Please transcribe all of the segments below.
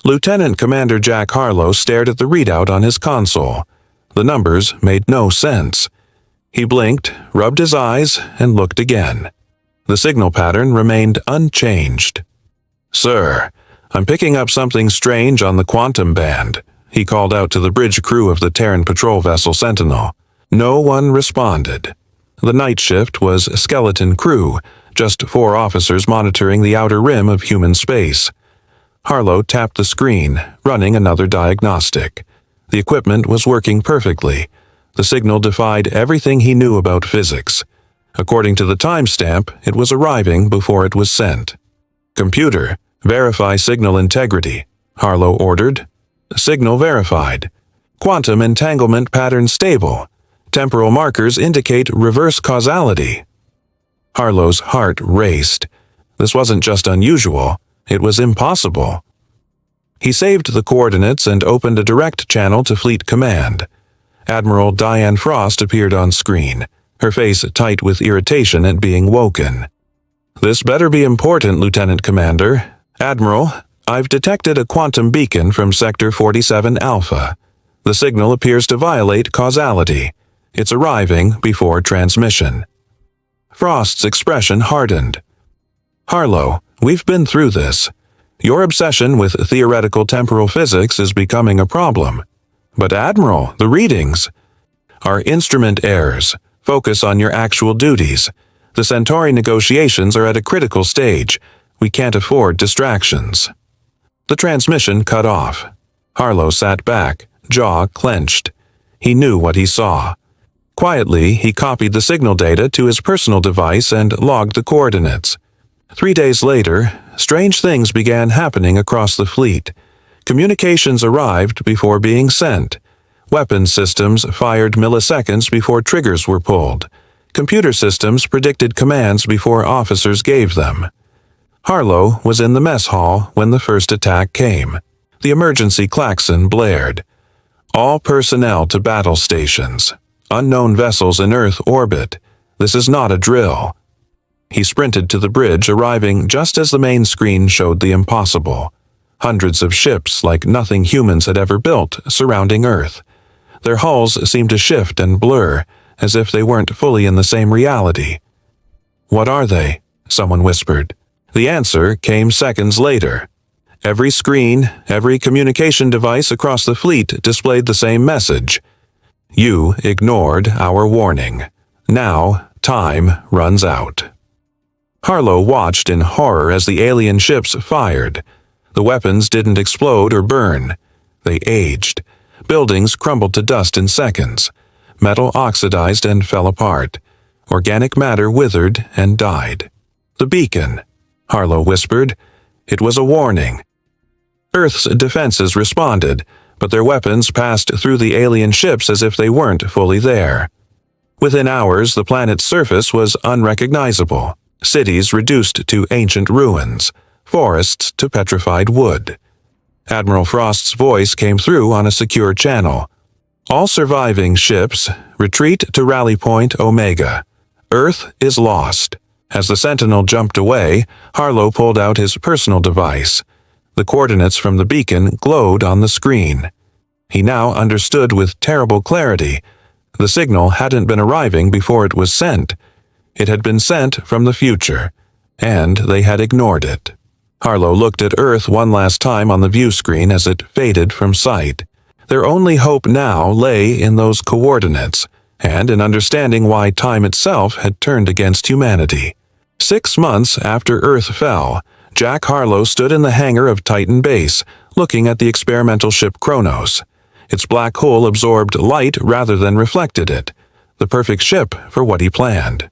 Lieutenant Commander Jack Harlow stared at the readout on his console. The numbers made no sense. He blinked, rubbed his eyes, and looked again. The signal pattern remained unchanged. "Sir, I'm picking up something strange on the quantum band," he called out to the bridge crew of the Terran patrol vessel Sentinel. No one responded. The night shift was a skeleton crew, just 4 officers monitoring the outer rim of human space. Harlow tapped the screen, running another diagnostic. The equipment was working perfectly. The signal defied everything he knew about physics. According to the timestamp, it was arriving before it was sent. "Computer, verify signal integrity," Harlow ordered. "Signal verified. Quantum entanglement pattern stable. Temporal markers indicate reverse causality." Harlow's heart raced. This wasn't just unusual, it was impossible. He saved the coordinates and opened a direct channel to Fleet Command. Admiral Diane Frost appeared on screen, her face tight with irritation at being woken. "This better be important, Lieutenant Commander. Admiral, I've detected a quantum beacon from Sector 47 Alpha. The signal appears to violate causality. It's arriving before transmission." Frost's expression hardened. "Harlow, we've been through this. Your obsession with theoretical temporal physics is becoming a problem. But Admiral, the readings are instrument errors. Focus on your actual duties. The Centauri negotiations are at a critical stage. We can't afford distractions." The transmission cut off. Harlow sat back, jaw clenched. He knew what he saw. Quietly, he copied the signal data to his personal device and logged the coordinates. 3 days later, strange things began happening across the fleet. Communications arrived before being sent. Weapons systems fired milliseconds before triggers were pulled. Computer systems predicted commands before officers gave them. Harlow was in the mess hall when the first attack came. The emergency klaxon blared. "All personnel to battle stations. Unknown vessels in Earth orbit. This is not a drill." He sprinted to the bridge, arriving just as the main screen showed the impossible. Hundreds of ships like nothing humans had ever built surrounding Earth. Their hulls seemed to shift and blur, as if they weren't fully in the same reality. "What are they?" someone whispered. The answer came seconds later. Every screen, every communication device across the fleet displayed the same message. "You ignored our warning. Now, time runs out." Harlow watched in horror as the alien ships fired. The weapons didn't explode or burn. They aged. Buildings crumbled to dust in seconds. Metal oxidized and fell apart. Organic matter withered and died. "The beacon," Harlow whispered. "It was a warning." Earth's defenses responded, but their weapons passed through the alien ships as if they weren't fully there. Within hours, the planet's surface was unrecognizable. Cities reduced to ancient ruins, forests to petrified wood. Admiral Frost's voice came through on a secure channel. "All surviving ships, retreat to Rally Point Omega. Earth is lost." As the Sentinel jumped away, Harlow pulled out his personal device. The coordinates from the beacon glowed on the screen. He now understood with terrible clarity. The signal hadn't been arriving before it was sent. It had been sent from the future, and they had ignored it. Harlow looked at Earth one last time on the view screen as it faded from sight. Their only hope now lay in those coordinates, and in understanding why time itself had turned against humanity. 6 months after Earth fell, Jack Harlow stood in the hangar of Titan Base, looking at the experimental ship Kronos. Its black hole absorbed light rather than reflected it, the perfect ship for what he planned.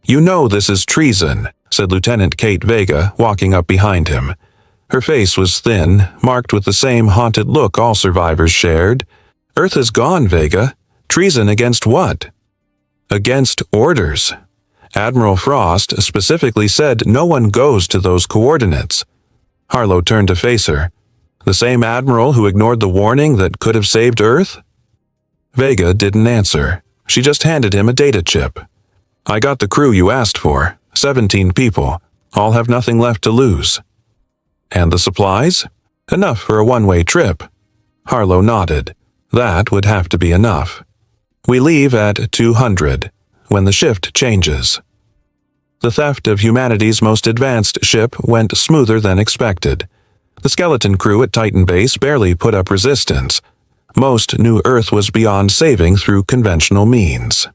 "You know this is treason," said Lieutenant Kate Vega, walking up behind him. Her face was thin, marked with the same haunted look all survivors shared. "Earth is gone, Vega. Treason against what?" "Against orders. Admiral Frost specifically said no one goes to those coordinates." Harlow turned to face her. "The same Admiral who ignored the warning that could have saved Earth?" Vega didn't answer. She just handed him a data chip. "I got the crew you asked for, 17 people. All have nothing left to lose." "And the supplies?" Enough for a one-way trip. Harlow nodded. That would have to be enough. We leave at 200, when the shift changes. The theft of humanity's most advanced ship went smoother than expected. The skeleton crew at Titan Base barely put up resistance. Most knew Earth was beyond saving through conventional means.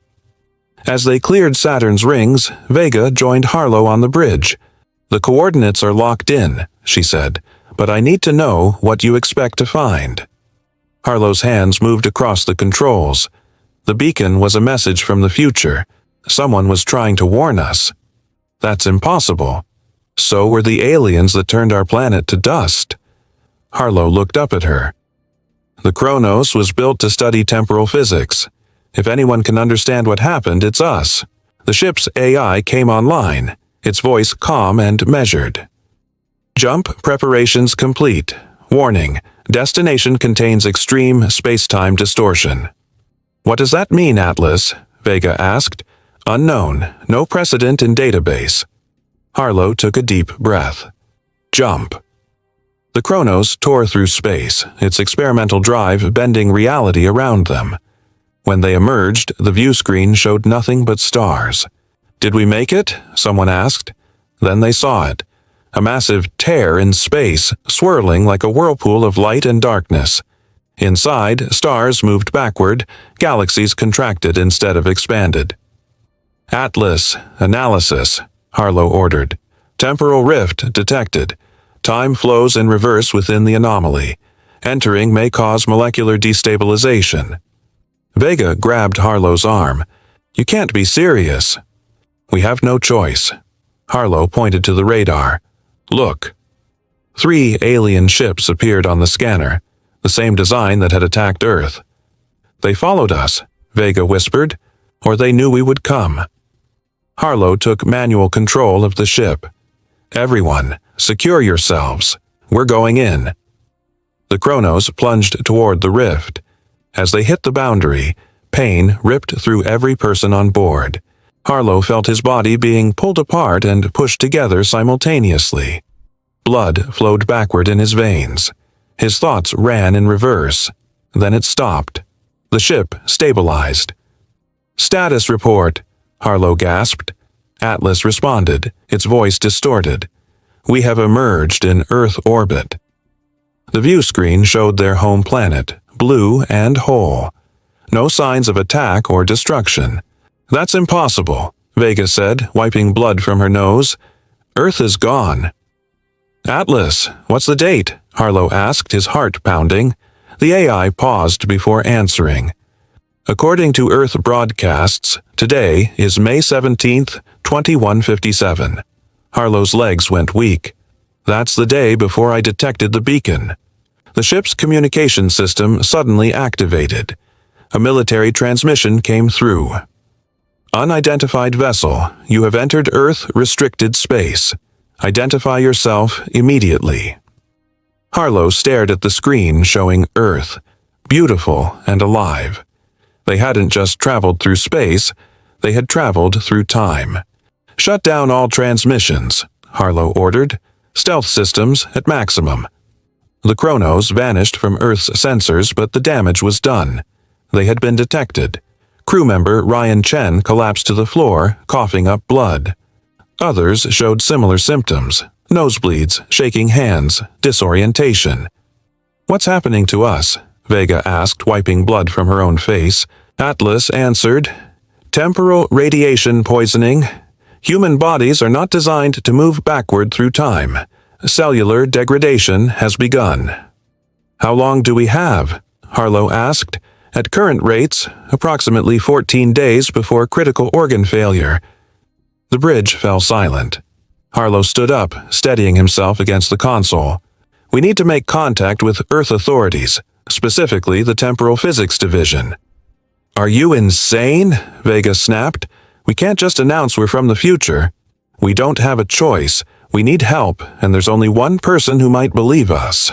As they cleared Saturn's rings, Vega joined Harlow on the bridge. "The coordinates are locked in," she said, "but I need to know what you expect to find." Harlow's hands moved across the controls. The beacon was a message from the future. Someone was trying to warn us. That's impossible. So were the aliens that turned our planet to dust. Harlow looked up at her. The Kronos was built to study temporal physics. If anyone can understand what happened, it's us. The ship's AI came online, its voice calm and measured. Jump preparations complete. Warning, destination contains extreme space-time distortion. What does that mean, Atlas? Vega asked. Unknown, no precedent in database. Harlow took a deep breath. Jump. The Kronos tore through space, its experimental drive bending reality around them. When they emerged, the view screen showed nothing but stars. Did we make it? Someone asked. Then they saw it. A massive tear in space, swirling like a whirlpool of light and darkness. Inside, stars moved backward, galaxies contracted instead of expanded. Atlas, analysis, Harlow ordered. Temporal rift detected. Time flows in reverse within the anomaly. Entering may cause molecular destabilization. Vega grabbed Harlow's arm. You can't be serious. We have no choice. Harlow pointed to the radar. Look. 3 alien ships appeared on the scanner, the same design that had attacked Earth. They followed us, Vega whispered, or they knew we would come. Harlow took manual control of the ship. Everyone, secure yourselves. We're going in. The Kronos plunged toward the rift. As they hit the boundary, pain ripped through every person on board. Harlow felt his body being pulled apart and pushed together simultaneously. Blood flowed backward in his veins. His thoughts ran in reverse. Then it stopped. The ship stabilized. Status report, Harlow gasped. Atlas responded, its voice distorted. We have emerged in Earth orbit. The view screen showed their home planet, blue and whole. No signs of attack or destruction. That's impossible, Vega said, wiping blood from her nose. Earth is gone. Atlas, what's the date? Harlow asked, his heart pounding. The AI paused before answering. According to Earth broadcasts, today is May 17th, 2157. Harlow's legs went weak. That's the day before I detected the beacon. The ship's communication system suddenly activated. A military transmission came through. Unidentified vessel, you have entered Earth-restricted space. Identify yourself immediately. Harlow stared at the screen showing Earth, beautiful and alive. They hadn't just traveled through space, they had traveled through time. Shut down all transmissions, Harlow ordered. Stealth systems at maximum. The Kronos vanished from Earth's sensors, but the damage was done. They had been detected. Crew member Ryan Chen collapsed to the floor, coughing up blood. Others showed similar symptoms: nosebleeds, shaking hands, disorientation. What's happening to us? Vega asked, wiping blood from her own face. Atlas answered, temporal radiation poisoning. Human bodies are not designed to move backward through time. Cellular degradation has begun. How long do we have? Harlow asked. At current rates, approximately 14 days before critical organ failure. The bridge fell silent. Harlow stood up, steadying himself against the console. We need to make contact with Earth authorities, specifically the Temporal Physics Division. Are you insane? Vega snapped. We can't just announce we're from the future. We don't have a choice. We need help, and there's only one person who might believe us.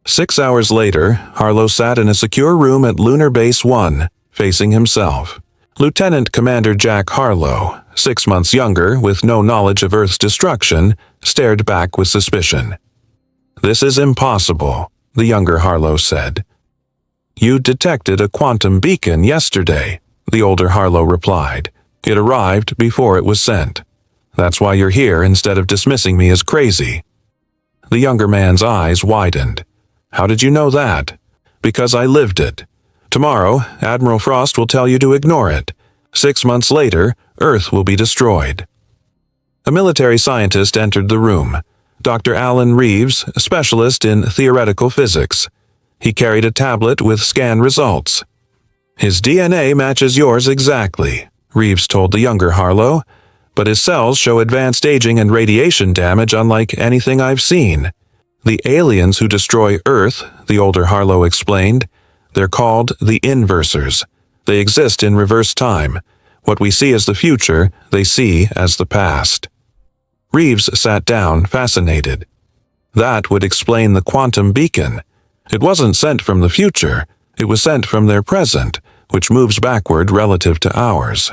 6 hours later, Harlow sat in a secure room at Lunar Base 1, facing himself. Lieutenant Commander Jack Harlow, 6 months younger, with no knowledge of Earth's destruction, stared back with suspicion. "This is impossible," the younger Harlow said. "You detected a quantum beacon yesterday," the older Harlow replied. "It arrived before it was sent. That's why you're here instead of dismissing me as crazy." The younger man's eyes widened. "How did you know that?" "Because I lived it. Tomorrow, Admiral Frost will tell you to ignore it. 6 months later, Earth will be destroyed." A military scientist entered the room. Dr. Alan Reeves, a specialist in theoretical physics. He carried a tablet with scan results. "His DNA matches yours exactly," Reeves told the younger Harlow, "but his cells show advanced aging and radiation damage unlike anything I've seen. The aliens who destroy Earth," the older Harlow explained, "they're called the inversors. They exist in reverse time. What we see as the future, they see as the past." Reeves sat down, fascinated. That would explain the quantum beacon. It wasn't sent from the future, it was sent from their present, which moves backward relative to ours.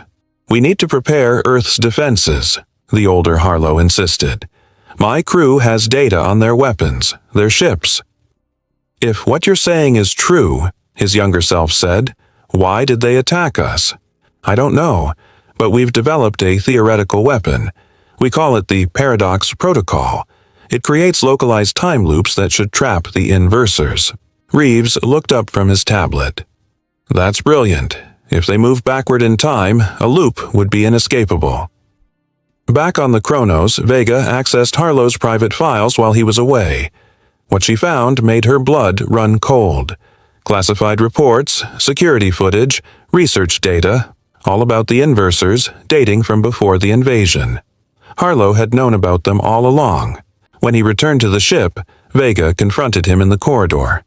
"We need to prepare Earth's defenses," the older Harlow insisted. "My crew has data on their weapons, their ships." "If what you're saying is true," his younger self said, "why did they attack us?" "I don't know, but we've developed a theoretical weapon. We call it the Paradox Protocol. It creates localized time loops that should trap the inversors." Reeves looked up from his tablet. "That's brilliant. If they move backward in time, a loop would be inescapable." Back on the Kronos, Vega accessed Harlow's private files while he was away. What she found made her blood run cold. Classified reports, security footage, research data, all about the inversors, dating from before the invasion. Harlow had known about them all along. When he returned to the ship, Vega confronted him in the corridor.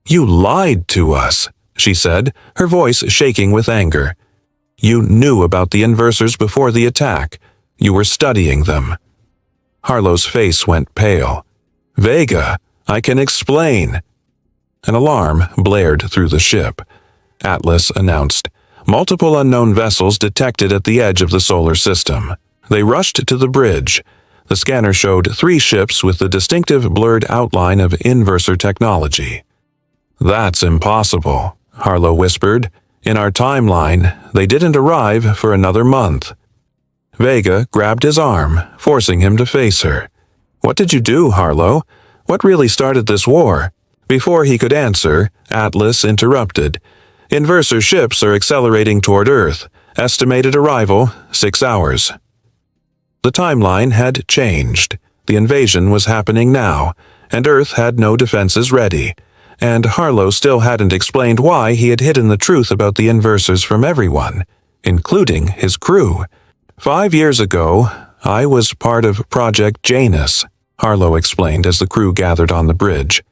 "You lied to us," she said, her voice shaking with anger. "You knew about the inversors before the attack. You were studying them." Harlow's face went pale. "Vega, I can explain." An alarm blared through the ship. Atlas announced, "Multiple unknown vessels detected at the edge of the solar system." They rushed to the bridge. The scanner showed 3 ships with the distinctive blurred outline of inverser technology. "That's impossible," Harlow whispered. "In our timeline, they didn't arrive for another month." Vega grabbed his arm, forcing him to face her. "What did you do, Harlow? What really started this war?" Before he could answer, Atlas interrupted. "Inverser ships are accelerating toward Earth. Estimated arrival, 6 hours." The timeline had changed. The invasion was happening now, and Earth had no defenses ready. And Harlow still hadn't explained why he had hidden the truth about the inversors from everyone, including his crew. 5 years ago, I was part of Project Janus, Harlow explained as the crew gathered on the bridge.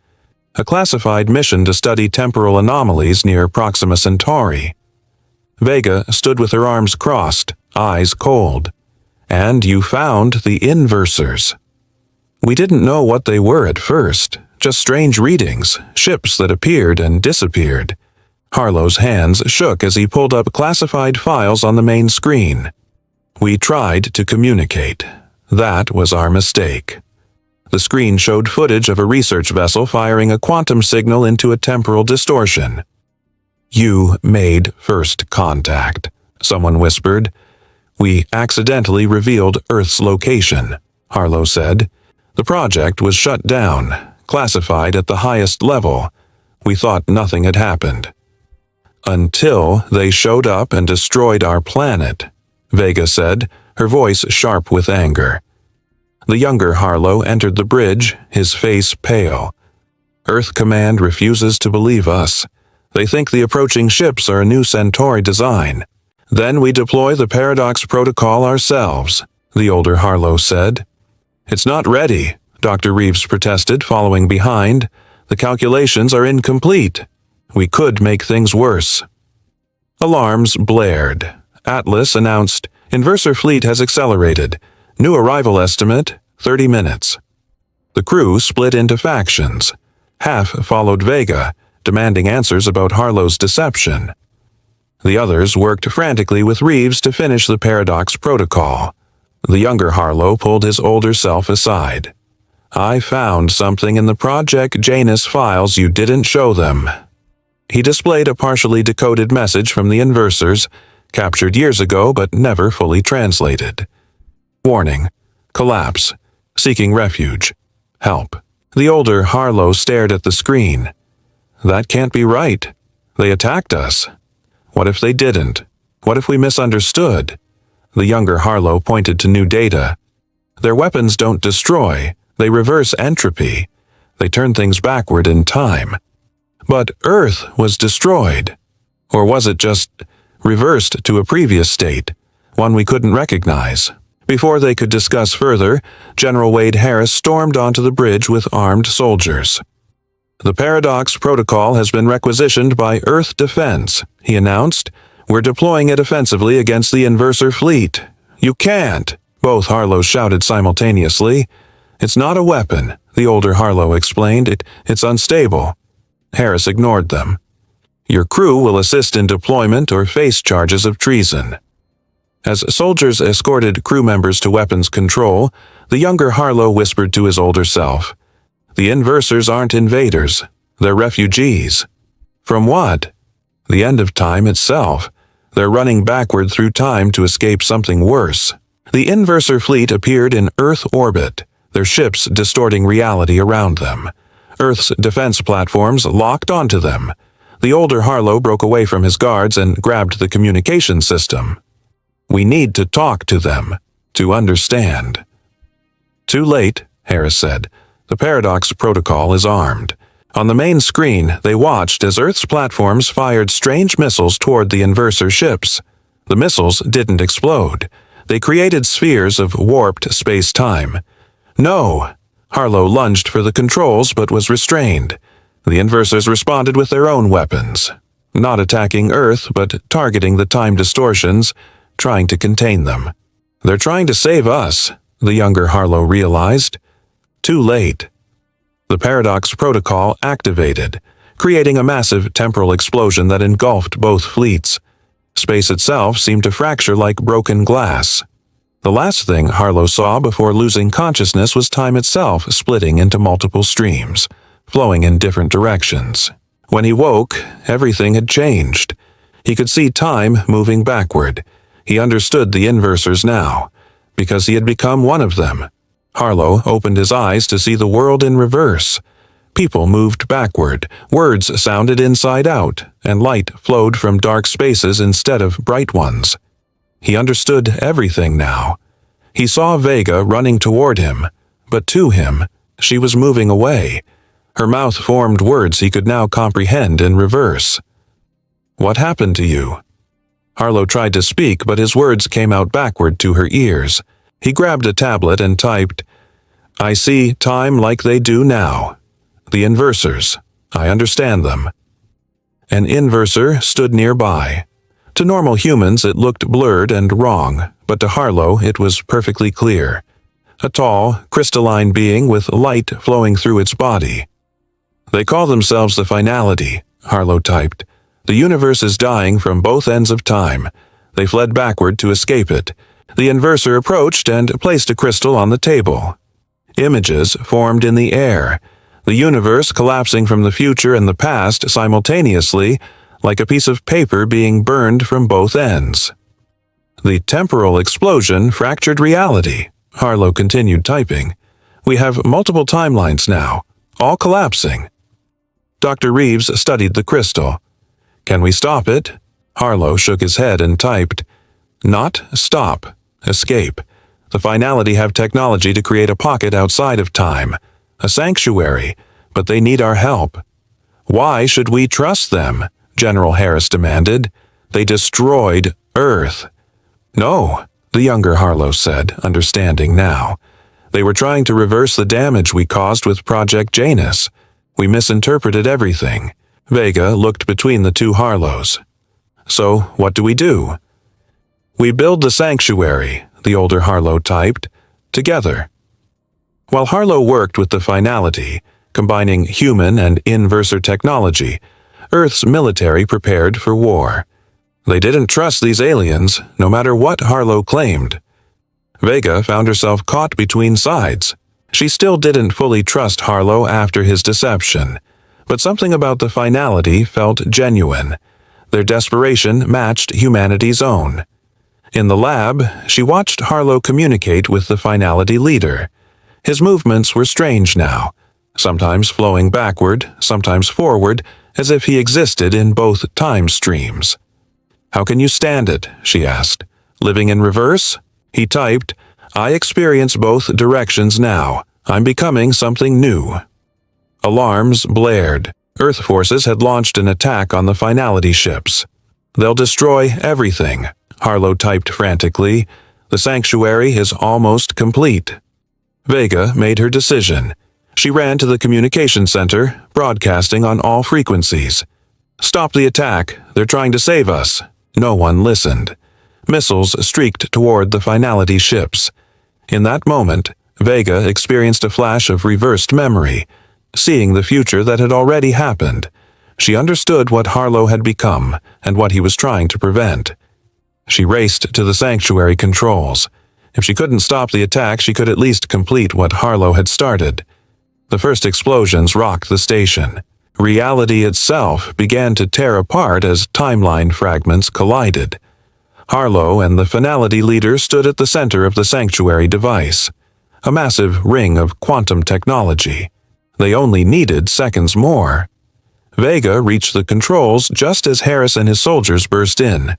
A classified mission to study temporal anomalies near Proxima Centauri. Vega stood with her arms crossed, eyes cold. "And you found the inversors." "We didn't know what they were at first, just strange readings, ships that appeared and disappeared." Harlow's hands shook as he pulled up classified files on the main screen. "We tried to communicate. That was our mistake." The screen showed footage of a research vessel firing a quantum signal into a temporal distortion. "You made first contact," someone whispered. "We accidentally revealed Earth's location," Harlow said. "The project was shut down, classified at the highest level. We thought nothing had happened." "Until they showed up and destroyed our planet," Vega said, her voice sharp with anger. The younger Harlow entered the bridge, his face pale. "Earth Command refuses to believe us. They think the approaching ships are a new Centauri design. Then we deploy the Paradox Protocol ourselves," the older Harlow said. "It's not ready," Dr. Reeves protested, following behind. "The calculations are incomplete. We could make things worse." Alarms blared. Atlas announced, "Inverser fleet has accelerated. New arrival estimate, 30 minutes." The crew split into factions. Half followed Vega, demanding answers about Harlow's deception. The others worked frantically with Reeves to finish the Paradox Protocol. The younger Harlow pulled his older self aside. I found something in the Project Janus files you didn't show them. He displayed a partially decoded message from the inversors, captured years ago but never fully translated. Warning. Collapse. Seeking refuge. Help. The older Harlow stared at the screen. That can't be right. They attacked us. What if they didn't? What if we misunderstood? The younger Harlow pointed to new data. Their weapons don't destroy. They reverse entropy. They turn things backward in time. But Earth was destroyed. Or was it just reversed to a previous state, one we couldn't recognize? Before they could discuss further, General Wade Harris stormed onto the bridge with armed soldiers. The Paradox Protocol has been requisitioned by Earth Defense, he announced. We're deploying it offensively against the Inverser fleet. You can't, both Harlows shouted simultaneously. It's not a weapon, the older Harlow explained. It's unstable. Harris ignored them. Your crew will assist in deployment or face charges of treason. As soldiers escorted crew members to weapons control, the younger Harlow whispered to his older self. The Inversors aren't invaders. They're refugees. From what? The end of time itself. They're running backward through time to escape something worse. The Inverser fleet appeared in Earth orbit, their ships distorting reality around them. Earth's defense platforms locked onto them. The older Harlow broke away from his guards and grabbed the communication system. We need to talk to them, to understand. Too late, Harris said. The Paradox Protocol is armed. On the main screen, they watched as Earth's platforms fired strange missiles toward the Inverser ships. The missiles didn't explode. They created spheres of warped space-time. No! Harlow lunged for the controls but was restrained. The Inversors responded with their own weapons, not attacking Earth but targeting the time distortions, trying to contain them. They're trying to save us, the younger Harlow realized. Too late. The Paradox Protocol activated, creating a massive temporal explosion that engulfed both fleets. Space itself seemed to fracture like broken glass. The last thing Harlow saw before losing consciousness was time itself splitting into multiple streams, flowing in different directions. When he woke, everything had changed. He could see time moving backward. He understood the Inversors now, because he had become one of them. Harlow opened his eyes to see the world in reverse. People moved backward, words sounded inside out, and light flowed from dark spaces instead of bright ones. He understood everything now. He saw Vega running toward him, but to him, she was moving away. Her mouth formed words he could now comprehend in reverse. What happened to you? Harlow tried to speak, but his words came out backward to her ears. He grabbed a tablet and typed, I see time like they do now. The Inversors. I understand them. An Inverser stood nearby. To normal humans it looked blurred and wrong, but to Harlow it was perfectly clear. A tall, crystalline being with light flowing through its body. They call themselves the Finality, Harlow typed. The universe is dying from both ends of time. They fled backward to escape it. The Inverser approached and placed a crystal on the table. Images formed in the air, the universe collapsing from the future and the past simultaneously, like a piece of paper being burned from both ends. The temporal explosion fractured reality, Harlow continued typing. We have multiple timelines now, all collapsing. Dr. Reeves studied the crystal. Can we stop it? Harlow shook his head and typed, Not stop. Escape. The Finality have technology to create a pocket outside of time, a sanctuary, but they need our help. Why should we trust them? General Harris demanded. They destroyed Earth. No, the younger Harlow said, understanding now. They were trying to reverse the damage we caused with Project Janus. We misinterpreted everything. Vega looked between the two Harlows. So, what do? We build the sanctuary, the older Harlow typed, together. While Harlow worked with the Finality, combining human and Inverser technology, Earth's military prepared for war. They didn't trust these aliens, no matter what Harlow claimed. Vega found herself caught between sides. She still didn't fully trust Harlow after his deception, but something about the finality felt genuine. Their desperation matched humanity's own. In the lab, she watched Harlow communicate with the finality leader. His movements were strange now, sometimes flowing backward, sometimes forward, as if he existed in both time streams. "How can you stand it?" she asked. "Living in reverse?" He typed, "I experience both directions now. I'm becoming something new." Alarms blared. Earth forces had launched an attack on the finality ships. "They'll destroy everything," Harlow typed frantically. "The sanctuary is almost complete." Vega made her decision. She ran to the communication center, broadcasting on all frequencies. "Stop the attack. They're trying to save us." No one listened. Missiles streaked toward the finality ships. In that moment, Vega experienced a flash of reversed memory, seeing the future that had already happened. She understood what Harlow had become and what he was trying to prevent. She raced to the sanctuary controls. If she couldn't stop the attack, she could at least complete what Harlow had started. The first explosions rocked the station. Reality itself began to tear apart as timeline fragments collided. Harlow and the finality leader stood at the center of the sanctuary device, a massive ring of quantum technology. They only needed seconds more. Vega reached the controls just as Harris and his soldiers burst in.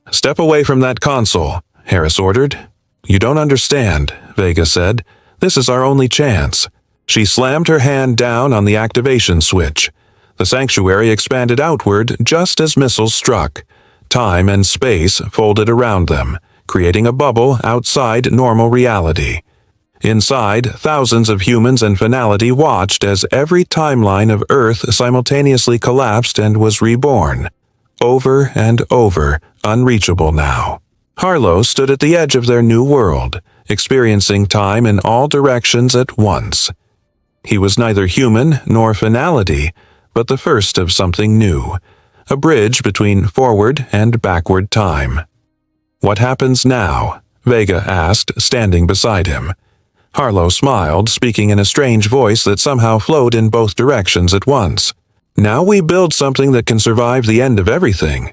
"Step away from that console," Harris ordered. "You don't understand," Vega said. "This is our only chance." She slammed her hand down on the activation switch. The sanctuary expanded outward just as missiles struck. Time and space folded around them, creating a bubble outside normal reality. Inside, thousands of humans and finality watched as every timeline of Earth simultaneously collapsed and was reborn. Over and over, unreachable now. Harlow stood at the edge of their new world, experiencing time in all directions at once. He was neither human nor finality, but the first of something new, a bridge between forward and backward time. "What happens now?" Vega asked, standing beside him. Harlow smiled, speaking in a strange voice that somehow flowed in both directions at once. "Now we build something that can survive the end of everything.